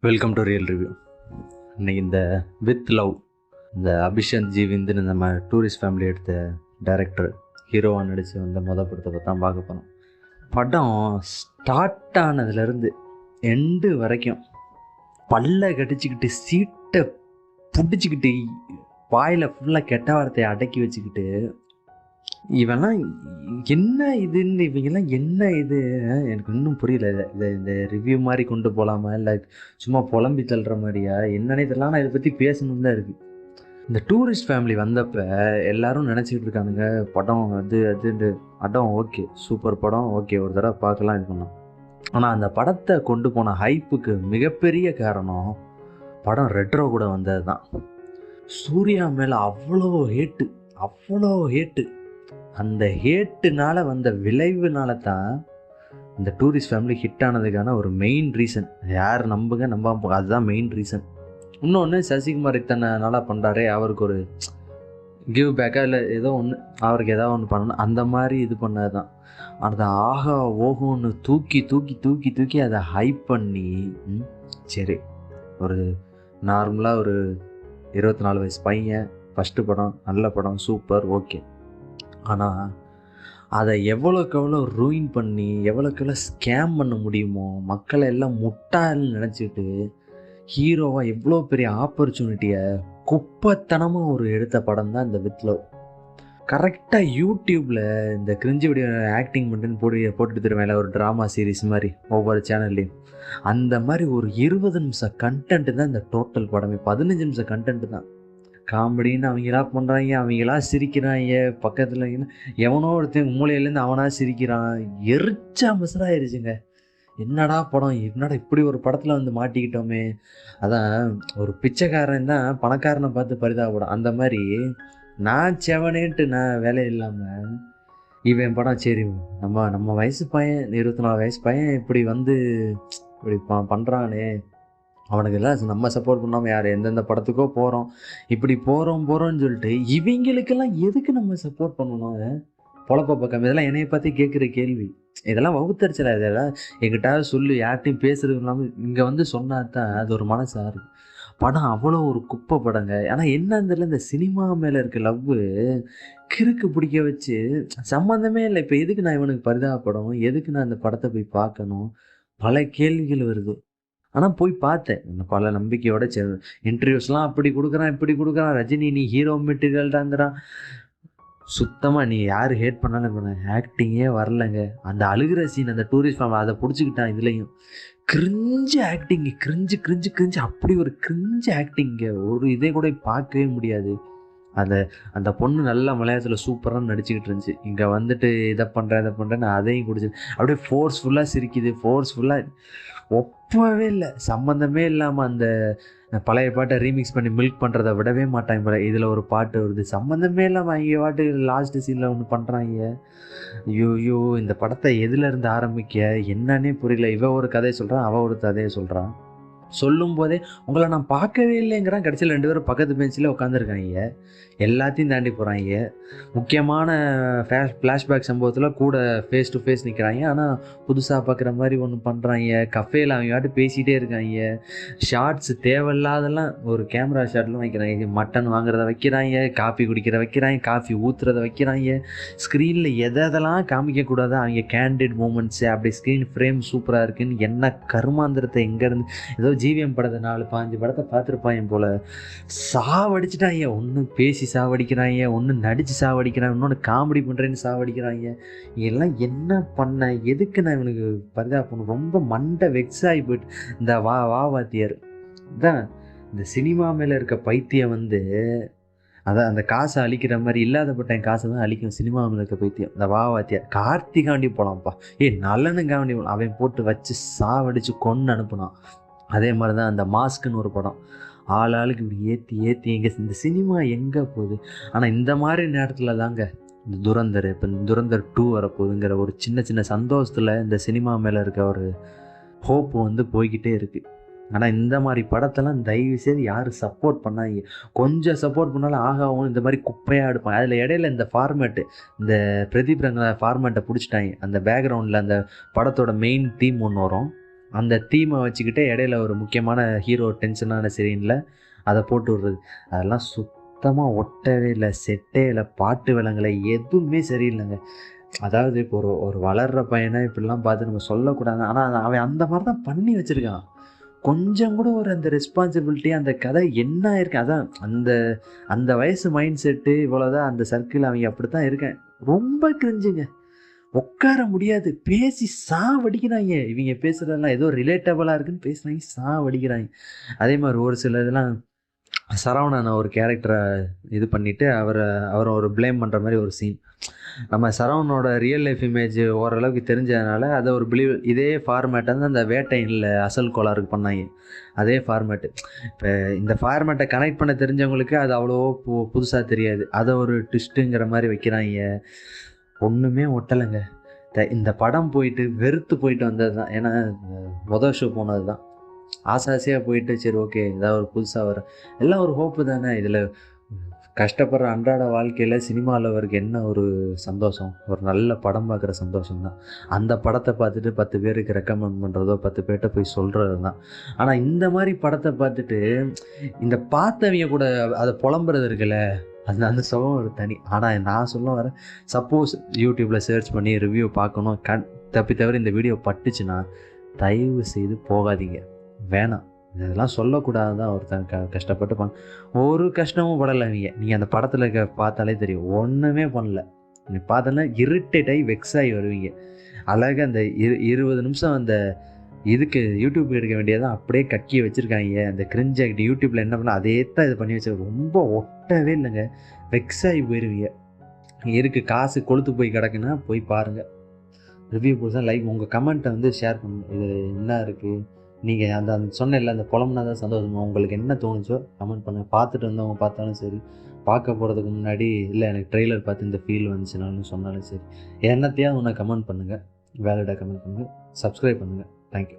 Welcome to real review. இன்னைக்கு இந்த with love, இந்த அபிஷேக் ஜீவிந்துன்னு நம்ம டூரிஸ்ட் ஃபேமிலி எடுத்த டைரக்டர் ஹீரோவாக நடித்து வந்த படத்தை பற்றி தான் பார்க்க போனோம். படம் ஸ்டார்ட் ஆனதுலேருந்து எண்டு வரைக்கும் பல்ல கடிச்சிக்கிட்டு சீட்டை பிடிச்சிக்கிட்டு வாயில் ஃபுல்லாக கெட்ட வார்த்தையை அடக்கி வச்சுக்கிட்டு இவெல்லாம் என்ன இதுன்னு இவங்கெல்லாம் என்ன இது எனக்கு இன்னும் புரியல. இதை இந்த ரிவ்யூ மாதிரி கொண்டு போகலாமா இல்லை சும்மா புலம்பி தள்ளுற மாதிரியா என்னன்னே தெரியல. நான் இதை பற்றி பேசணுன்னு தான் இருக்குது. இந்த டூரிஸ்ட் ஃபேமிலி வந்தப்போ எல்லாரும் நினச்சிக்கிட்டு இருக்கானுங்க படம் அதுன்ட்டு. படம் ஓகே, சூப்பர் படம், ஓகே, ஒரு தடவை பார்க்கலாம் இது பண்ணோம். ஆனால் அந்த படத்தை கொண்டு போன ஹைப்புக்கு மிகப்பெரிய காரணம் படம் ரெட்ரோ கூட வந்தது தான். சூர்யா மேலே அவ்வளோ ஹேட்டு. அந்த ஹேட்டுனால வந்த விளைவுனால தான் இந்த டூரிஸ்ட் ஃபேமிலி ஹிட் ஆனதுக்கான ஒரு மெயின் ரீசன். யார் நம்ப அதுதான் மெயின் ரீசன். இன்னொன்று, சசிகுமார் இத்தனை நாளாக பண்ணுறாரே, அவருக்கு ஒரு கிவ் பேக்காக இல்லை ஏதோ ஒன்று, அவருக்கு ஏதாவது ஒன்று பண்ணணும், அந்த மாதிரி இது பண்ணது தான். அதை ஆகா ஓஹோன்னு தூக்கி அதை ஹைப் பண்ணி, சரி ஒரு நார்மலாக ஒரு 24 வயசு பையன், ஃபஸ்ட்டு படம், நல்ல படம், சூப்பர், ஓகே. ஆனால் அதை எவ்வளோக்கு எவ்வளோ ரூயின் பண்ணி எவ்வளோக்கு எவ்வளோ ஸ்கேம் பண்ண முடியுமோ, மக்களை எல்லாம் முட்டாள்னு நினச்சிட்டு ஹீரோவாக எவ்வளோ பெரிய ஆப்பர்ச்சுனிட்டியை குப்பத்தனமாக ஒரு எடுத்த படம் தான் இந்த வித் லவ். கரெக்டாக யூடியூப்பில் இந்த கிரிஞ்சு வீடியோ ஆக்டிங் பண்ணுன்னு போட்டுட்டு தருவேன், ஒரு ட்ராமா சீரீஸ் மாதிரி ஒவ்வொரு சேனல்லையும். அந்த மாதிரி ஒரு 20 நிமிஷம் கண்டென்ட்டு தான் இந்த டோட்டல் படமே. 15 நிமிஷம் கண்டென்ட்டு தான். காமெடின்னு அவங்களா பண்ணுறாங்க, அவங்களா சிரிக்கிறாங்க. பக்கத்தில் எவனோ ஒருத்தன் மூலையிலேருந்து அவனா சிரிக்கிறான். எரிச்சா மசராயிருச்சுங்க. என்னடா படம், என்னடா இப்படி ஒரு படத்தில் வந்து மாட்டிக்கிட்டோமே. அதான் ஒரு பிச்சைக்காரன் தான் பணக்காரனை பார்த்து பரிதாபப்படும். அந்த மாதிரி நான் செவனேன்ட்டு நான் வேலை இல்லாமல் இவன் படம் சரி நம்ம வயசு பையன், 24 வயசு பையன் இப்படி வந்து இப்படி பண்ணுறானே, அவனுக்கு எல்லாம் நம்ம சப்போர்ட் பண்ணாமல் யார் எந்தெந்த படத்துக்கோ போகிறோம், இப்படி போகிறோன்னு சொல்லிட்டு இவங்களுக்கெல்லாம் எதுக்கு நம்ம சப்போர்ட் பண்ணணும்? பொழப்ப பக்கம் இதெல்லாம் என்னைய பார்த்து கேட்குற கேள்வி. இதெல்லாம் வகுத்தரிச்சல. இதெல்லாம் எங்கிட்டாவது சொல்லு, யார்ட்டையும் பேசுறது இல்லாமல் இங்கே வந்து சொன்னா தான் அது ஒரு மனசாக இருக்குது. படம் அவ்வளோ ஒரு குப்பை படங்க. ஆனால் என்னன்னு தெரியல, இந்த சினிமா மேலே இருக்க லவ்வு கிறுக்கு பிடிக்க வச்சு சம்மந்தமே இல்லை. இப்போ எதுக்கு நான் இவனுக்கு பரிதாபப்படணும், எதுக்கு நான் இந்த படத்தை போய் பார்க்கணும், பல கேள்விகள் வருது. ஆனால் போய் பார்த்தேன் பல நம்பிக்கையோட. இன்டர்வியூஸ்லாம் அப்படி கொடுக்குறான், இப்படி கொடுக்குறான், ரஜினி நீ ஹீரோ மெட்டீரியல்டாங்கிறான். சுத்தமாக நீ யார் ஹேட் பண்ணாலும் ஆக்டிங்கே வரலைங்க. அந்த அழுகிற சீன், அந்த டூரிஸ்ட் ஃபார்ம் அதை பிடிச்சிக்கிட்டான். இதுலேயும் கிரிஞ்சு ஆக்டிங்கு, கிரிஞ்சு அப்படி ஒரு கிரிஞ்சு ஆக்டிங்க. ஒரு இதே கூட பார்க்கவே முடியாது. அந்த பொண்ணு நல்லா மலையாளத்தில் சூப்பராக நடிச்சுக்கிட்டு இருந்துச்சு. இங்கே வந்துட்டு இதை பண்ணுறேன்னு அதையும் குடிச்சு அப்படியே ஃபோர்ஸ்ஃபுல்லாக சிரிக்குது. ஒப்பவே இல்லை, சம்மந்தமே இல்லாமல் அந்த பழைய பாட்டை ரீமிக்ஸ் பண்ணி மில்க் பண்ணுறதை விடவே மாட்டாங்க போல. இதில் ஒரு பாட்டு வருது, சம்மந்தமே இல்லாமல் அவங்க பாட்டு லாஸ்ட் சீனில் ஒன்று பண்ணுறாங்க. ஐயோ, இந்த படத்தை எதுலேருந்து ஆரம்பிக்க என்னன்னே புரியல. இவ ஒரு கதையை சொல்கிறான், அவள் ஒரு கதையை சொல்கிறான். சொல்லும் போதே உங்களை நான் பார்க்கவே இல்லைங்கிறான். கடைசியில் 2 பேரும் பக்கத்து பெஞ்சில் உட்காந்துருக்காங்க. எல்லாத்தையும் தாண்டி போகிறாங்க. முக்கியமான ஃப்ளாஷ்பேக் சம்பவத்தில் கூட ஃபேஸ் டு ஃபேஸ் நிற்கிறாங்க. ஆனால் புதுசாக பார்க்குற மாதிரி ஒன்று பண்ணுறாங்க. கஃபேயில் அவங்க வாட்டு பேசிகிட்டே இருக்காங்க. ஷார்ட்ஸ் தேவையில்லாதெல்லாம் ஒரு கேமரா ஷாட்லாம் வைக்கிறாங்க. மட்டன் வாங்குறத வைக்கிறாங்க, காஃபி குடிக்கிற வைக்கிறாங்க, காஃபி ஊற்றுறத வைக்கிறாங்க. ஸ்க்ரீனில் எதெல்லாம் காமிக்கக்கூடாது அவங்க கேண்டிட் மூமெண்ட்ஸு, அப்படி ஸ்க்ரீன் ஃப்ரேம் சூப்பராக இருக்குன்னு என்ன கருமாந்திரத்தை எங்கேருந்து ஏதோ ஜிவிஎம் படத்தை 4-5 படத்தை பார்த்துருப்பாங்க போல். சாவடிச்சுட்டாங்க. ஒன்று பேசி சாவடிக்கிறாங்க, ஒன்று நடித்து சாவடிக்கிறாங்க, இன்னொன்று காமெடி பண்ணுறேன்னு சாவடிக்கிறாங்க. இதெல்லாம் என்ன பண்ண, எதுக்கு நான் இவனுக்கு பரிதாபம்? ரொம்ப மண்டை வெக்ஸ் ஆகி போயிட்டு இந்த வாத்தியார் தான். இந்த சினிமா மேலே இருக்க பைத்தியம் வந்து அதான் அந்த காசை அழிக்கிற மாதிரி, இல்லாதப்பட்ட என் காசை தான் அழிக்கும் சினிமா மேலே இருக்க பைத்தியம். இந்த வாத்தியார் கார்த்திகாண்டி போகலாம்ப்பா, நல்லனுக்காண்டி அவன் போட்டு வச்சு சாவடிச்சு கொன்று அனுப்புனான். அதே மாதிரி தான் அந்த மாஸ்க்குன்னு ஒரு படம், ஆளுக்கு இப்படி ஏற்றி எங்கே இந்த சினிமா எங்கே போகுது. ஆனால் இந்த மாதிரி நேரத்தில் தாங்க இந்த துரந்தர், இப்போ இந்த துரந்தர் 2 வரப்போகுதுங்கிற ஒரு சின்ன சந்தோஷத்தில் இந்த சினிமா மேலே இருக்க ஒரு ஹோப்பு வந்து போய்கிட்டே இருக்குது. ஆனால் இந்த மாதிரி படத்தெல்லாம் தயவு செய்து யாரும் சப்போர்ட் பண்ணாங்க. கொஞ்சம் சப்போர்ட் பண்ணாலும் ஆகாவும் இந்த மாதிரி குப்பையாக எடுப்பாங்க. அதில் இடையில இந்த ஃபார்மேட்டு, இந்த பிரதீப் ரங்க ஃபார்மேட்டை பிடிச்சிட்டாங்க. அந்த பேக்ரவுண்டில் அந்த படத்தோட மெயின் தீம் ஒன்று வரும், அந்த தீமை வச்சுக்கிட்டே இடையில ஒரு முக்கியமான ஹீரோ டென்ஷனான சீனில் அதை போட்டு விடுறது, அதெல்லாம் சுத்தமாக ஒட்டவே இல்லை, செட்டே இல்லை, பாட்டு விலங்குல எதுவுமே சரியில்லைங்க. அதாவது இப்போ ஒரு ஒரு வளர்கிற பையனை இப்படிலாம் பார்த்து நம்ம சொல்லக்கூடாது, ஆனால் அவன் அந்த மாதிரி தான் பண்ணி வச்சுருக்கான். கொஞ்சம் கூட ஒரு அந்த ரெஸ்பான்சிபிலிட்டி, அந்த கதை என்ன இருக்கு, அதான் அந்த அந்த வயசு மைண்ட் செட்டு இவ்வளோதான், அந்த சர்க்கிள் அவங்க அப்படி தான் இருக்கேன். ரொம்ப கிரிஞ்சுங்க, உட்கார முடியாது, பேசி சாவடிக்கிறாங்க. இவங்க பேசுகிறதெல்லாம் ஏதோ ரிலேட்டபுளாக இருக்குன்னு பேசுகிறாங்க, சாவடிக்கிறாங்க. அதே மாதிரி ஒரு சில இதெல்லாம் சரவணனை ஒரு கேரக்டரை இது பண்ணிவிட்டு அவரை ஒரு ப்ளேம் பண்ணுற மாதிரி ஒரு சீன். நம்ம சரவணனோட ரியல் லைஃப் இமேஜ் ஓரளவுக்கு தெரிஞ்சதுனால அதை ஒரு பிலீவ், இதே ஃபார்மேட்டை வந்து அந்த வேட்டையில் அசல் கோளாறுக்கு பண்ணாங்க. அதே ஃபார்மேட்டு இப்போ இந்த ஃபார்மேட்டை கனெக்ட் பண்ண தெரிஞ்சவங்களுக்கு அது அவ்வளோ புதுசாக தெரியாது, அதை ஒரு ட்விஸ்ட்டுங்கிற மாதிரி வைக்கிறாங்க. ஒன்றுமே ஒட்டலைங்க. இந்த படம் போயிட்டு வெறுத்து போயிட்டு வந்தது தான். ஏன்னா மொதல் ஷோ போனது தான், ஆசாசியாக போயிட்டு சரி ஓகே ஏதாவது ஒரு புதுசாக வர எல்லாம் ஒரு ஹோப்பு தானே. இதில் கஷ்டப்படுற அன்றாட வாழ்க்கையில் சினிமாவில் அவருக்கு என்ன ஒரு சந்தோஷம், ஒரு நல்ல படம் பார்க்குற சந்தோஷம் தான். அந்த படத்தை பார்த்துட்டு 10 பேருக்கு ரெக்கமெண்ட் பண்ணுறதோ 10 பேர்கிட்ட போய் சொல்கிறது தான். ஆனால் இந்த மாதிரி படத்தை பார்த்துட்டு இந்த பார்த்தவங்க கூட அதை புலம்புறது இருக்குல்ல, அந்த அந்த சுகம் ஒரு தனி. ஆனால் நான் சொல்ல வரேன், சப்போஸ் யூடியூப்பில் சர்ச் பண்ணி ரிவ்யூ பார்க்கணும் தப்பி தவிர இந்த வீடியோ பட்டுச்சுன்னா தயவு செய்து போகாதீங்க, வேணாம். இதெல்லாம் சொல்லக்கூடாது தான். ஒருத்தன் கஷ்டப்பட்டு ஒரு கஷ்டமும் படலை. நீங்கள் அந்த படத்தில் பார்த்தாலே தெரியும், ஒன்றுமே பண்ணல. நீங்கள் பார்த்தோன்னா இரிட்டேட் ஆகி வெக்ஸ் ஆகி வருவீங்க. அழகாக அந்த 20 நிமிஷம் அந்த இதுக்கு யூடியூப் எடுக்க வேண்டியதான் அப்படியே கக்கி வச்சுருக்காங்க. அந்த கிரிஞ்ச் ஆகிட்டு யூடியூப்பில் என்ன பண்ணால் அதே தான் இது பண்ணி வச்சு ரொம்ப ஒட்டவே இல்லைங்க, வெக்ஸ் ஆகி போயிடுவீங்க. இருக்குது காசு கொளுத்து போய் கிடக்குன்னா போய் பாருங்கள், ரிவ்யூ போடுறதா, லைக் உங்கள் கமெண்ட்டை வந்து ஷேர் பண்ணுங்கள். இது என்ன இருக்குது, நீங்கள் அந்த சொன்ன இல்லை அந்த புலம்புனா தான் சந்தோஷமா, உங்களுக்கு என்ன தோணுச்சோ கமெண்ட் பண்ணுங்கள். பார்த்துட்டு வந்தவங்க பார்த்தாலும் சரி, பார்க்க போகிறதுக்கு முன்னாடி இல்லை எனக்கு ட்ரெய்லர் பார்த்து இந்த ஃபீல் வந்துச்சுனாலும் சொன்னாலும் சரி, என்னத்தையாவது ஒன்று கமெண்ட் பண்ணுங்கள், வேலிடாக கமெண்ட் பண்ணுங்கள், சப்ஸ்கிரைப் பண்ணுங்கள். தேங்க்யூ.